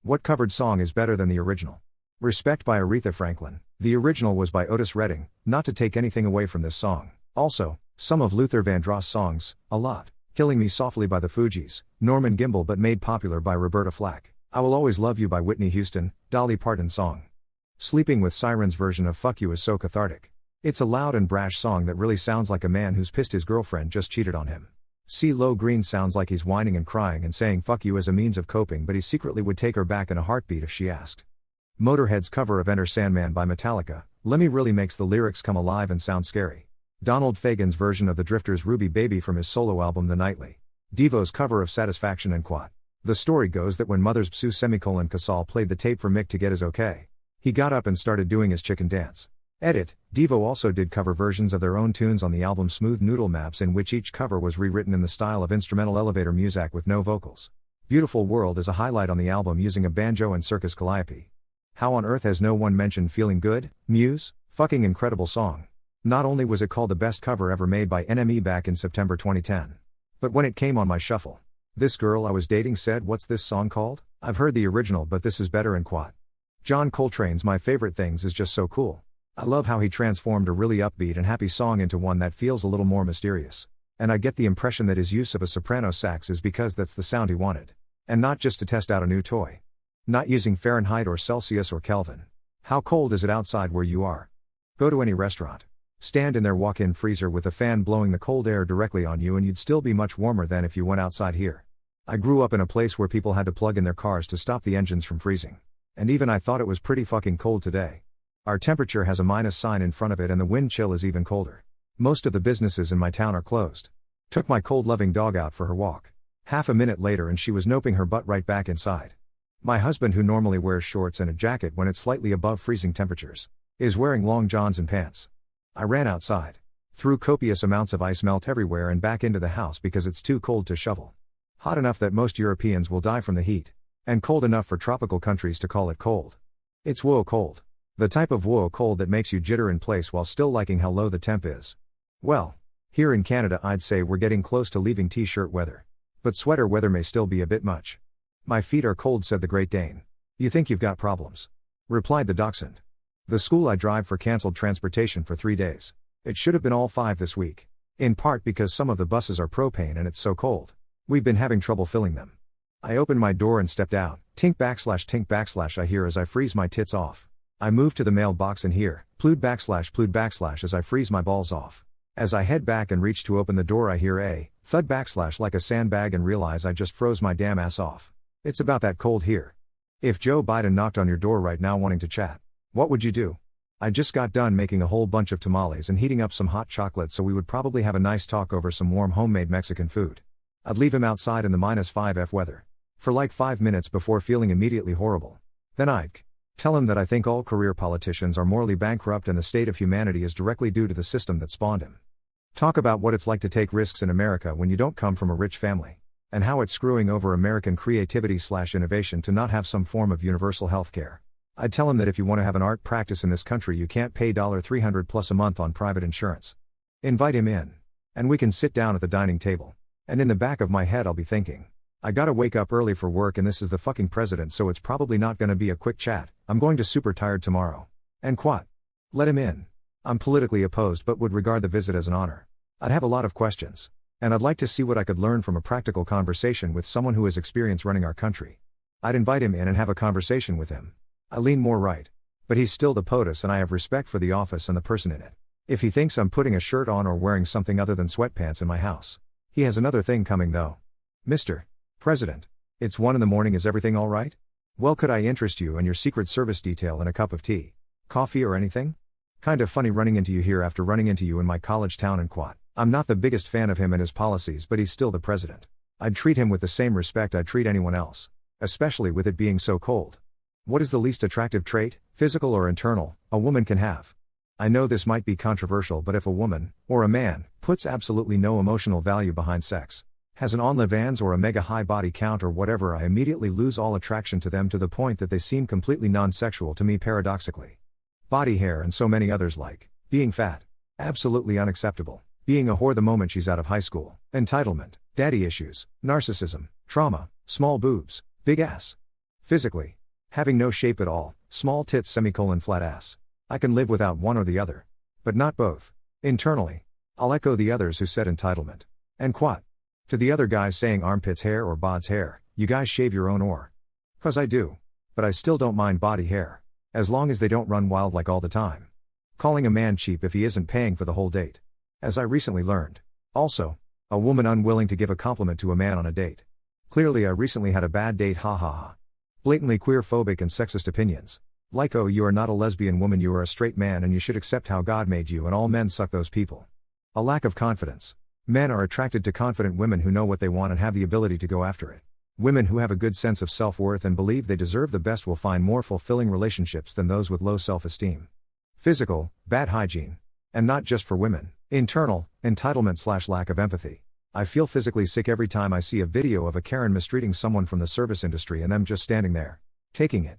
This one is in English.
What covered song is better than the original? Respect by Aretha Franklin. The original was by Otis Redding, not to take anything away from this song. Also, some of Luther Vandross' songs, a lot. Killing Me Softly by the Fugees, Norman Gimbel but made popular by Roberta Flack. I Will Always Love You by Whitney Houston, Dolly Parton song. Sleeping with Sirens version of Fuck You is so cathartic. It's a loud and brash song that really sounds like a man who's pissed his girlfriend just cheated on him. CeeLo Green sounds like he's whining and crying and saying fuck you as a means of coping, but he secretly would take her back in a heartbeat if she asked. Motorhead's cover of Enter Sandman by Metallica, Lemmy really makes the lyrics come alive and sound scary. Donald Fagen's version of the Drifters' Ruby Baby from his solo album The Nightly. Devo's cover of Satisfaction and Quat. The story goes that when Mother's Psu Casal played the tape for Mick to get his okay, he got up and started doing his chicken dance. Edit. Devo also did cover versions of their own tunes on the album Smooth Noodle Maps, in which each cover was rewritten in the style of instrumental elevator music with no vocals. Beautiful World is a highlight on the album using a banjo and Circus Calliope. How on earth has no one mentioned Feeling Good? Muse? Fucking incredible song. Not only was it called the best cover ever made by NME back in September 2010, but when it came on my shuffle, this girl I was dating said, "What's this song called? I've heard the original but this is better in quad." John Coltrane's My Favorite Things is just so cool. I love how he transformed a really upbeat and happy song into one that feels a little more mysterious. And I get the impression that his use of a soprano sax is because that's the sound he wanted. And not just to test out a new toy. Not using Fahrenheit or Celsius or Kelvin. How cold is it outside where you are? Go to any restaurant. Stand in their walk-in freezer with a fan blowing the cold air directly on you and you'd still be much warmer than if you went outside here. I grew up in a place where people had to plug in their cars to stop the engines from freezing. And even I thought it was pretty fucking cold today. Our temperature has a minus sign in front of it and the wind chill is even colder. Most of the businesses in my town are closed. Took my cold-loving dog out for her walk. Half a minute later and she was noping her butt right back inside. My husband, who normally wears shorts and a jacket when it's slightly above freezing temperatures, is wearing long johns and pants. I ran outside. Threw copious amounts of ice melt everywhere and back into the house because it's too cold to shovel. Hot enough that most Europeans will die from the heat. And cold enough for tropical countries to call it cold. It's whoa cold. The type of whoa cold that makes you jitter in place while still liking how low the temp is. Well, here in Canada I'd say we're getting close to leaving t-shirt weather. But sweater weather may still be a bit much. My feet are cold, said the Great Dane. You think you've got problems? Replied the Dachshund. The school I drive for cancelled transportation for 3 days. It should have been all 5 this week. In part because some of the buses are propane and it's so cold. We've been having trouble filling them. I opened my door and stepped out. Tink / I hear as I freeze my tits off. I move to the mailbox and hear, plood / as I freeze my balls off. As I head back and reach to open the door I hear a thud / like a sandbag and realize I just froze my damn ass off. It's about that cold here. If Joe Biden knocked on your door right now wanting to chat, what would you do? I just got done making a whole bunch of tamales and heating up some hot chocolate, so we would probably have a nice talk over some warm homemade Mexican food. I'd leave him outside in the -5 weather. For like 5 minutes before feeling immediately horrible. Then I'd tell him that I think all career politicians are morally bankrupt and the state of humanity is directly due to the system that spawned him. Talk about what it's like to take risks in America when you don't come from a rich family. And how it's screwing over American creativity / innovation to not have some form of universal health care. I'd tell him that if you want to have an art practice in this country you can't pay $300 plus a month on private insurance. Invite him in. And we can sit down at the dining table. And in the back of my head I'll be thinking, I gotta wake up early for work and this is the fucking president, so it's probably not gonna be a quick chat. I'm going to super tired tomorrow. And quat. Let him in. I'm politically opposed but would regard the visit as an honor. I'd have a lot of questions. And I'd like to see what I could learn from a practical conversation with someone who has experience running our country. I'd invite him in and have a conversation with him. I lean more right. But he's still the POTUS and I have respect for the office and the person in it. If he thinks I'm putting a shirt on or wearing something other than sweatpants in my house. He has another thing coming though. Mr. President. It's 1 a.m, is everything alright? Well, could I interest you and your Secret Service detail in a cup of tea? Coffee or anything? Kind of funny running into you here after running into you in my college town in Quat. I'm not the biggest fan of him and his policies, but he's still the president. I'd treat him with the same respect I'd treat anyone else. Especially with it being so cold. What is the least attractive trait, physical or internal, a woman can have? I know this might be controversial, but if a woman, or a man, puts absolutely no emotional value behind sex, has an OnlyFans or a mega high body count or whatever, I immediately lose all attraction to them to the point that they seem completely non-sexual to me paradoxically. Body hair and so many others like being fat. Absolutely unacceptable. Being a whore the moment she's out of high school. Entitlement. Daddy issues. Narcissism. Trauma. Small boobs. Big ass. Physically. Having no shape at all, small tits flat ass. I can live without one or the other. But not both. Internally. I'll echo the others who said entitlement. And quat. To the other guys saying armpits hair or bod's hair, you guys shave your own or. 'Cause I do. But I still don't mind body hair. As long as they don't run wild like all the time. Calling a man cheap if he isn't paying for the whole date. As I recently learned. Also, a woman unwilling to give a compliment to a man on a date. Clearly I recently had a bad date, ha ha ha. Blatantly queer-phobic and sexist opinions. Like, oh, you are not a lesbian woman, you are a straight man and you should accept how God made you and all men suck those people. A lack of confidence. Men are attracted to confident women who know what they want and have the ability to go after it. Women who have a good sense of self-worth and believe they deserve the best will find more fulfilling relationships than those with low self-esteem. Physical, bad hygiene. And not just for women. Internal, entitlement / lack of empathy. I feel physically sick every time I see a video of a Karen mistreating someone from the service industry and them just standing there, taking it.